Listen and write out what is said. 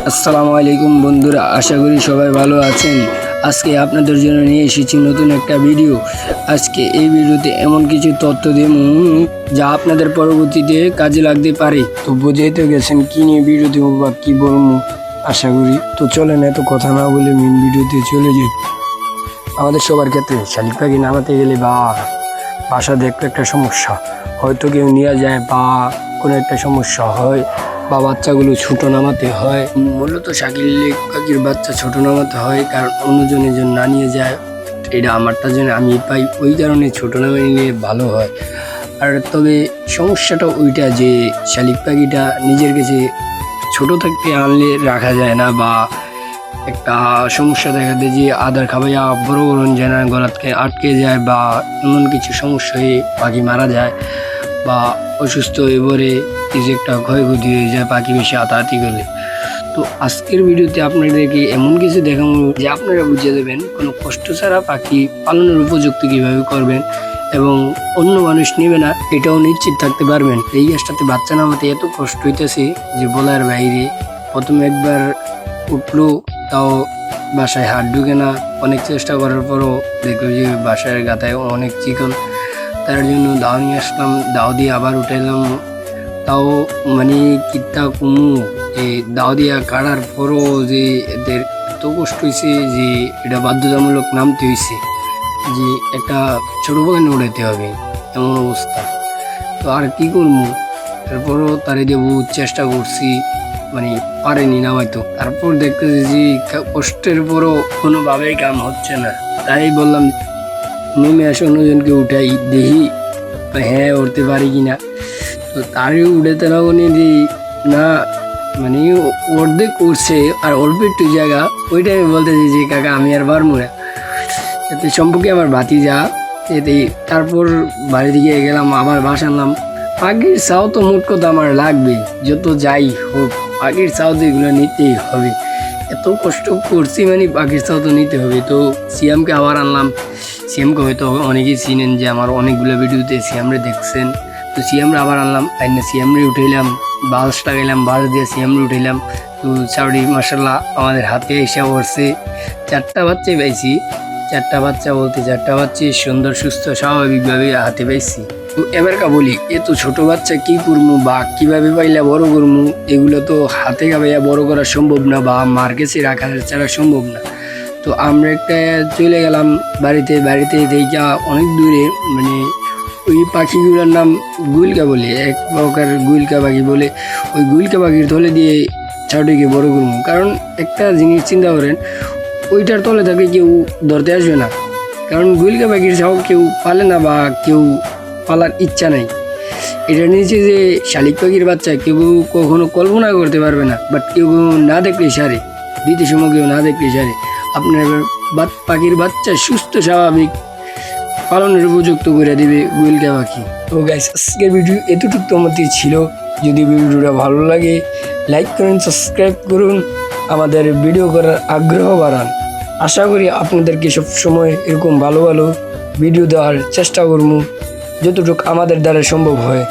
আসসালামু আলাইকুম বন্ধুরা, আশা করি সবাই ভালো আছেন। আজকে আপনাদের জন্য নিয়ে এসেছি নতুন একটা ভিডিও। আজকে এই ভিডিওতে এমন কিছু তথ্য দেব যা আপনাদের পরবর্তীতে কাজে লাগতে পারে। তো বুঝেই তো গেছেন কি নিয়ে ভিডিও দেবো বা কী বলবো আশা করি। তো চলেন এত কথা না বলে মেন ভিডিওতে চলে যাই। আমাদের সবার ক্ষেত্রে শালিক পাখি নামাতে গেলে বা বাসা দেখতে একটা সমস্যা, হয়তো কেউ নিয়ে যায় বা কোনো একটা সমস্যা হয় বা বাচ্চাগুলো ছোট নামাতে হয়। মূলত শালিক পাখির বাচ্চা ছোট নামাতে হয় কারণ অন্যজনের জন্য না নিয়ে যায়, এটা আমারটা জন্য আমি পাই, ওই কারণে ছোট নামে নিলে ভালো হয়। আর তবে সমস্যাটা ওইটা যে শালিক পাখিটা নিজের কাছে ছোট থাকতে আনলে রাখা যায় না বা একটা সমস্যা দেখা দেয় যে আদার খাবাইয়া বড় বড় যেন গলাতকে আটকে যায় বা এমন কিছু সমস্যা হয়ে পাখি মারা যায় বা অসুস্থ হয়ে পড়ে কিছু একটা ক্ষয়ক্ষতি হয়ে যায় পাখি বেশি হাতাহাতি করলে। তো আজকের ভিডিওতে আপনাদেরকে এমন কিছু দেখাবো যে আপনারা বুঝে দেবেন কোনো কষ্ট ছাড়া পাখি পালনের উপযুক্ত কীভাবে করবেন এবং অন্য মানুষ নেবে না এটাও নিশ্চিত থাকতে পারবেন। এই গাছটাতে বাচ্চা নামাতে এত কষ্ট হইতেছে যে বলার বাইরে। প্রথমে একবার উঠলো তাও বাসায় হাত ঢুকে না, অনেক চেষ্টা করার পরও দেখলো যে বাসায় গাতায় অনেক চিকন, তার জন্য দাও নিয়ে আসলাম, দাও দিয়ে আবার উঠাইলাম, তাও মানে কিত্তা কুমু এই দাও দিয়া কাটার পরও যে এদের এত কষ্ট হয়েছে যে এটা বাধ্যতামূলক নামতে হয়েছে যে একটা ছোটো বাগানে উঠাইতে হবে, এমন অবস্থা। তো আর কি করবো, তারপরও তারে দিয়ে বহুত চেষ্টা করছি, মানে পারেনি নামাইতো। তারপর দেখতেছি যে কষ্টের পরও কোনোভাবেই কাম হচ্ছে না, তাই বললাম নেমে আসে অন্যজনকে উঠাই দেখি হ্যাঁ উঠতে পারি কিনা। তো তারই উঠেতে না উনি যে না মানে অর্ধেক উঠছে আর অল্প একটু জায়গা, ওইটাই আমি বলতেছি যে কাকা আমি আর পারবো না। এতে সম্পর্কে আমার ভাতিজা এতে। তারপর বাড়ি দিকে গেলাম, আবার বাসা আনলাম। পাখির চাও তো মোট কথা আমার লাগবেই, যত যাই হোক পাখির চাও তো এগুলো নিতেই হবে। এত কষ্ট করছি মানে পাখির চাও তো নিতে হবে। তো সিয়ামকে আবার আনলাম। সিয়ামকে হয়তো অনেকেই চিনেন যে আমার অনেকগুলো ভিডিওতে সিয়ামরে দেখছেন। তো সিয়ামরে আবার আনলাম, আইনা সিয়ামরে উঠাইলাম, বালস লাগাইলাম, বালস দিয়ে সিয়ামরে উঠাইলাম। তো চাউরি মাসাল্লাহ আমাদের হাতে এসে পড়ছে। 4টা বাচ্চাই পাইছি, 4টা বাচ্চা বলতে 4টা বাচ্চা সুন্দর সুস্থ স্বাভাবিকভাবে হাতে পাইছি। তো এবারকা বলি এত ছোট বাচ্চা কি করবো বা কিভাবে পাইলে বড় করবো, এগুলো তো হাতে গাবাইয়া বড় করা সম্ভব না বা মার কাছে রাখা ছাড়া সম্ভব না। তো আমরা একটা চলে গেলাম বাড়িতে দেখা অনেক দূরে, মানে ওই পাখিগুলোর নাম গুইলকা বলে, এক প্রকার গুইলকা পাখি বলে। ওই গুইলকা পাখির তলে দিয়ে ছাউটিকে বড় করবো, কারণ একটা জিনিস চিন্তা করেন ওইটার তলে থাকে কেউ ধরতে আসবে না, কারণ গুইলকা পাখির ছাও কেউ পালে না বা কেউ পালার ইচ্ছা নাই। এটা নিয়েছে যে শালিক পাখির বাচ্চা কেউ কখনো কল্পনা করতে পারবে না, বাট কেউ না দেখলে সারে, দিতে সময় কেউ না দেখলে সারে। আপনার পাখির বাচ্চা সুস্থ স্বাভাবিক পালনের উপযুক্ত করে দিবে গুইলকা পাখি। তো গাইস আজকের ভিডিও এতটুকু তোমাদের ছিল। যদি ভিডিওটা ভালো লাগে লাইক করুন, সাবস্ক্রাইব করুন, আমাদের ভিডিও করার আগ্রহ বাড়ান। আশা করি আপনাদেরকে সবসময় এরকম ভালো ভালো ভিডিও দেওয়ার চেষ্টা করবো যতটুকু আমাদের দ্বারা সম্ভব হয়।